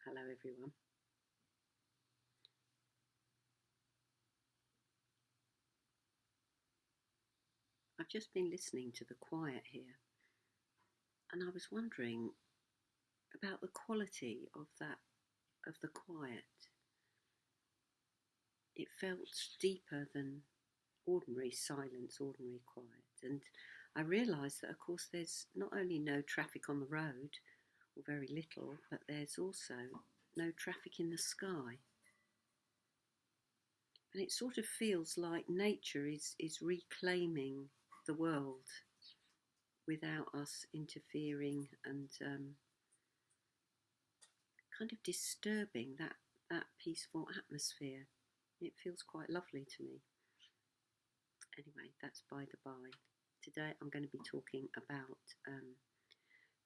Hello, everyone. I've just been listening to the quiet here, and I was wondering about the quality of the quiet. It felt deeper than ordinary silence, ordinary quiet, and I realised that, of course, there's not only no traffic on the road, or very little, but there's also no traffic in the sky. And it sort of feels like nature is reclaiming the world without us interfering and kind of disturbing that peaceful atmosphere. It feels quite lovely to me. Anyway, that's by the by. Today I'm going to be talking about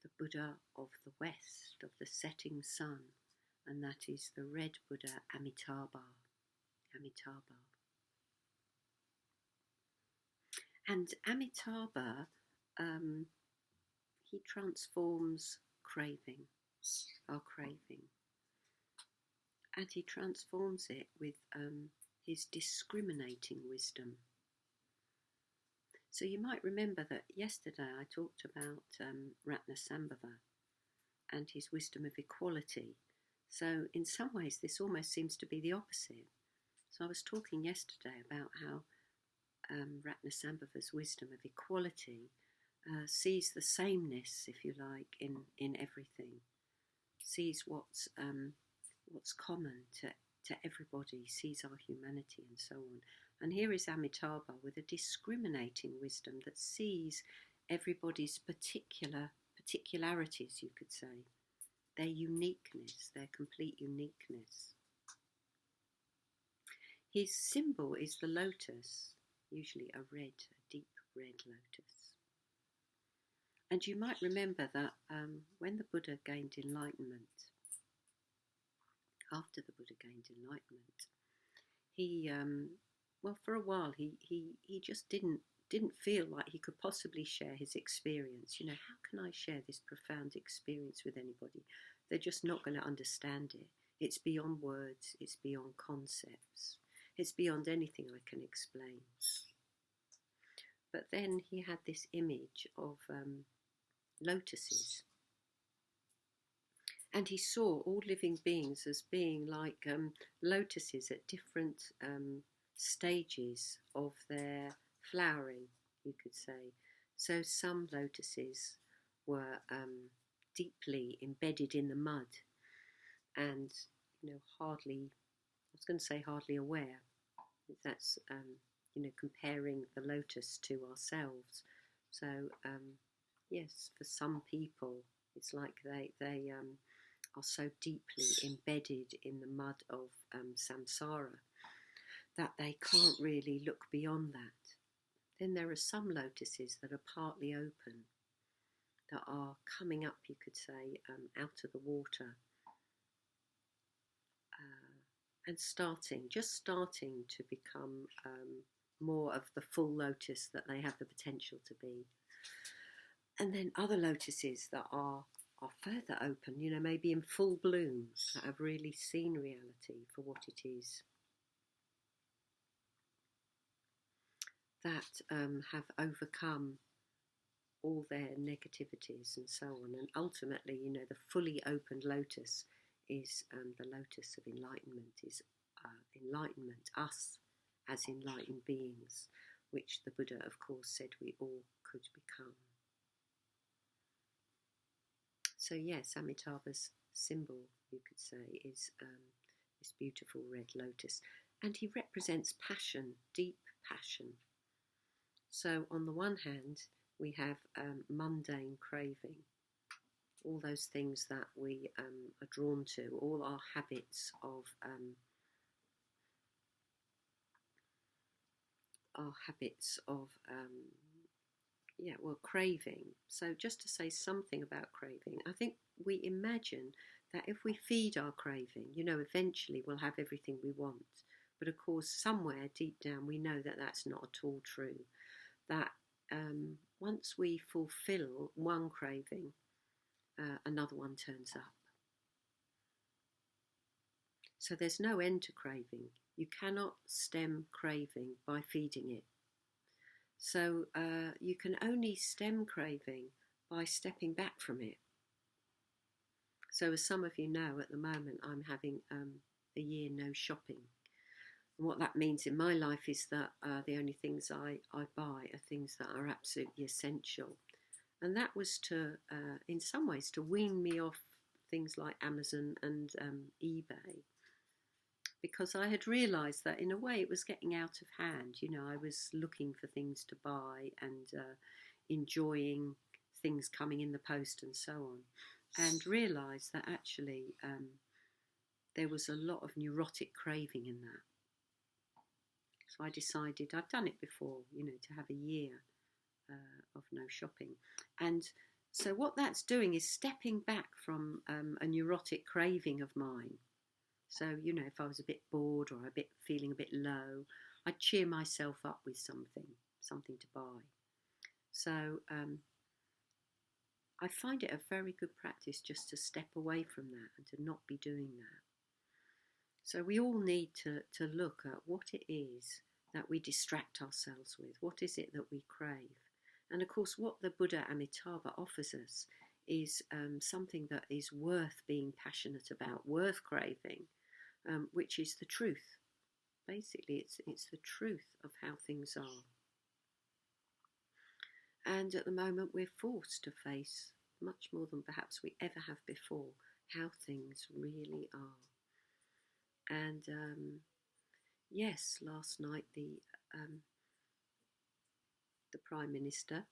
the Buddha of the West, of the setting sun, and that is the red Buddha Amitabha. Amitabha. And Amitabha, he transforms craving, our craving, and he transforms it with his discriminating wisdom. So you might remember that yesterday I talked about Ratnasambhava and his wisdom of equality. So in some ways this almost seems to be the opposite. So I was talking yesterday about how Ratnasambhava's wisdom of equality sees the sameness, if you like, in everything, sees what's common to everybody, sees our humanity and so on. And here is Amitabha with a discriminating wisdom that sees everybody's particularities, you could say, their uniqueness, their complete uniqueness. His symbol is the lotus, usually a deep red lotus. And you might remember that when the Buddha gained enlightenment, after the Buddha gained enlightenment, he, well, for a while he just didn't feel like he could possibly share his experience. You know, how can I share this profound experience with anybody? They're just not going to understand it. It's beyond words, it's beyond concepts, it's beyond anything I can explain. But then he had this image of lotuses. And he saw all living beings as being like lotuses at different stages of their flowering, you could say. So some lotuses were deeply embedded in the mud and, you know, hardly aware. That's, comparing the lotus to ourselves. So, yes, for some people, it's like they are so deeply embedded in the mud of samsara that they can't really look beyond that. Then there are some lotuses that are partly open, that are coming up, you could say, out of the water, and just starting to become more of the full lotus that they have the potential to be. And then other lotuses that are further open, you know, maybe in full bloom, that have really seen reality for what it is, that have overcome all their negativities and so on. And ultimately, you know, the fully opened lotus is the lotus of enlightenment, is enlightenment, us as enlightened beings, which the Buddha, of course, said we all could become. So yes, Amitabha's symbol, you could say, is this beautiful red lotus. And he represents passion, deep passion. So on the one hand, we have mundane craving, all those things that we are drawn to, all our habits of craving. So just to say something about craving, I think we imagine that if we feed our craving, you know, eventually we'll have everything we want. But of course, somewhere deep down, we know that that's not at all true. That once we fulfill one craving, another one turns up. So there's no end to craving. You cannot stem craving by feeding it. So you can only stem craving by stepping back from it. So as some of you know, at the moment I'm having a year no shopping. And what that means in my life is that the only things I buy are things that are absolutely essential. And that was to, in some ways, to wean me off things like Amazon and eBay. Because I had realised that in a way it was getting out of hand. You know, I was looking for things to buy and enjoying things coming in the post and so on. And realised that actually there was a lot of neurotic craving in that. So I decided, I've done it before, you know, to have a year of no shopping. And so what that's doing is stepping back from a neurotic craving of mine. So, you know, if I was a bit bored or feeling a bit low, I'd cheer myself up with something to buy. So I find it a very good practice just to step away from that and to not be doing that. So we all need to look at what it is that we distract ourselves with. What is it that we crave? And of course, what the Buddha Amitabha offers us is something that is worth being passionate about, worth craving, which is the truth. Basically, it's the truth of how things are. And at the moment, we're forced to face, much more than perhaps we ever have before, how things really are. And yes, last night the Prime Minister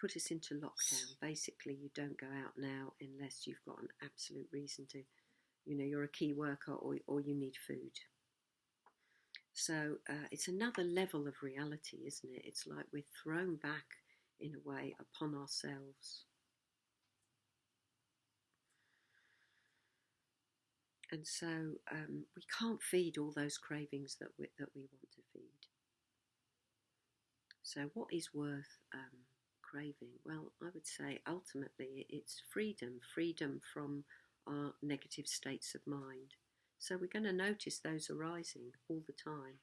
put us into lockdown. Basically, you don't go out now unless you've got an absolute reason to, you know, you're a key worker or you need food. So it's another level of reality, isn't it? It's like we're thrown back, in a way, upon ourselves. And so we can't feed all those cravings that we want to feed. So what is worth craving? Well, I would say ultimately it's freedom from our negative states of mind. So we're going to notice those arising all the time,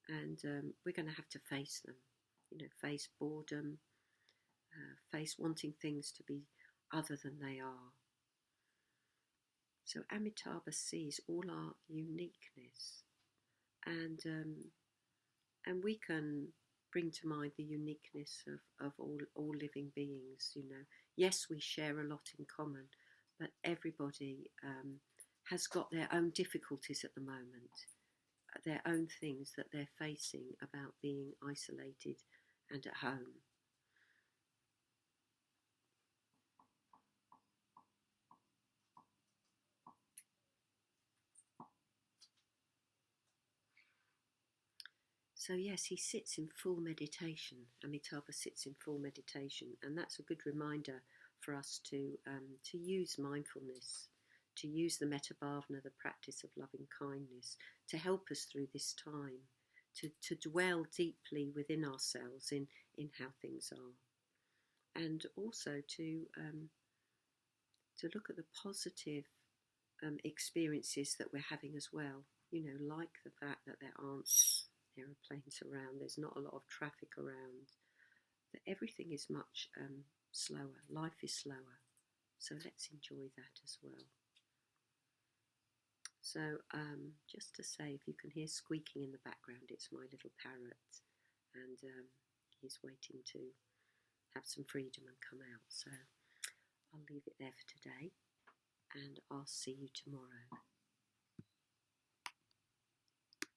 and we're going to have to face them. You know, face boredom, face wanting things to be other than they are. So Amitabha sees all our uniqueness, and we can bring to mind the uniqueness of all living beings. You know, yes, we share a lot in common, but everybody has got their own difficulties at the moment, their own things that they're facing about being isolated and at home. So yes, he sits in full meditation. Amitabha sits in full meditation, and that's a good reminder for us to use mindfulness, to use the metta bhavana, the practice of loving kindness, to help us through this time, to dwell deeply within ourselves in how things are, and also to look at the positive experiences that we're having as well. You know, like the fact that there aren't aeroplanes around, there's not a lot of traffic around, that everything is much slower, life is slower, so let's enjoy that as well. So just to say, if you can hear squeaking in the background, it's my little parrot, and he's waiting to have some freedom and come out. So I'll leave it there for today, and I'll see you tomorrow.